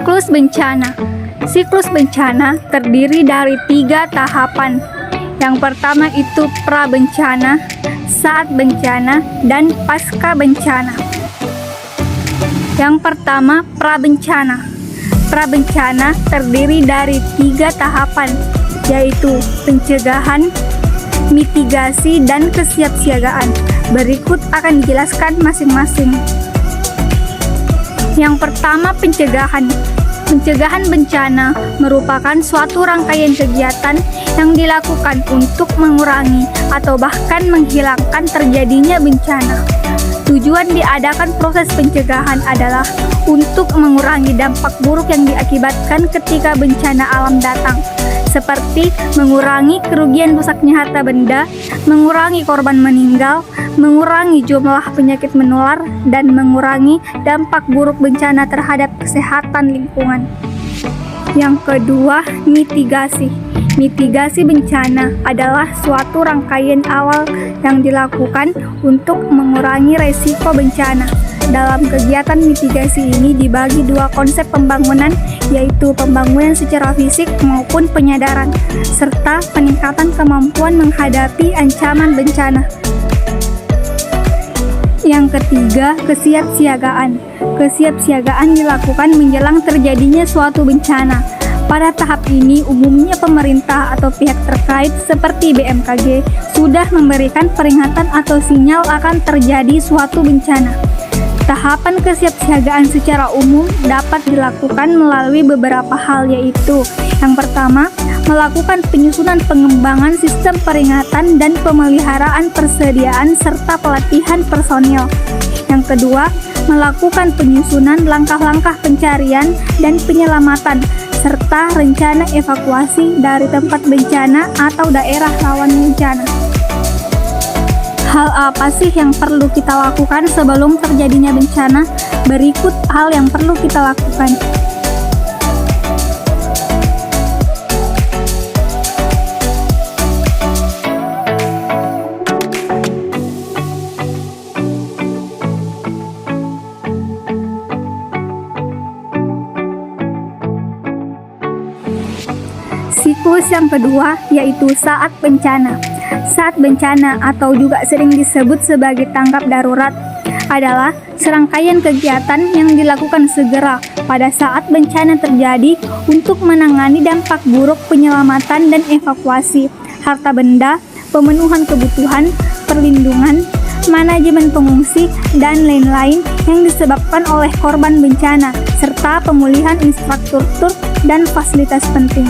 Siklus bencana. Siklus bencana terdiri dari 3 tahapan. Yang pertama itu prabencana, saat bencana, dan pasca bencana. Yang pertama, prabencana. Prabencana terdiri dari 3 tahapan, yaitu pencegahan, mitigasi, dan kesiapsiagaan. Berikut akan dijelaskan masing-masing. Yang pertama, pencegahan. Pencegahan bencana merupakan suatu rangkaian kegiatan yang dilakukan untuk mengurangi atau bahkan menghilangkan terjadinya bencana. Tujuan diadakan proses pencegahan adalah untuk mengurangi dampak buruk yang diakibatkan ketika bencana alam datang, seperti mengurangi kerugian rusaknya harta benda, mengurangi korban meninggal, mengurangi jumlah penyakit menular, dan mengurangi dampak buruk bencana terhadap kesehatan lingkungan. Yang kedua, mitigasi. Mitigasi bencana adalah suatu rangkaian awal yang dilakukan untuk mengurangi resiko bencana. Dalam kegiatan mitigasi ini dibagi 2 konsep pembangunan, yaitu pembangunan secara fisik maupun penyadaran, serta peningkatan kemampuan menghadapi ancaman bencana. Yang ketiga, kesiapsiagaan. Kesiapsiagaan dilakukan menjelang terjadinya suatu bencana. Pada tahap ini, umumnya pemerintah atau pihak terkait seperti BMKG sudah memberikan peringatan atau sinyal akan terjadi suatu bencana. Tahapan kesiapsiagaan secara umum dapat dilakukan melalui beberapa hal, yaitu yang pertama, melakukan penyusunan pengembangan sistem peringatan dan pemeliharaan persediaan serta pelatihan personil. Yang kedua, melakukan penyusunan langkah-langkah pencarian dan penyelamatan serta rencana evakuasi dari tempat bencana atau daerah rawan bencana. Hal apa sih yang perlu kita lakukan sebelum terjadinya bencana? Berikut hal yang perlu kita lakukan. Siklus yang kedua yaitu saat bencana. Saat bencana atau juga sering disebut sebagai tanggap darurat adalah serangkaian kegiatan yang dilakukan segera pada saat bencana terjadi untuk menangani dampak buruk, penyelamatan dan evakuasi harta benda, pemenuhan kebutuhan, perlindungan, manajemen pengungsi, dan lain-lain yang disebabkan oleh korban bencana, serta pemulihan infrastruktur dan fasilitas penting.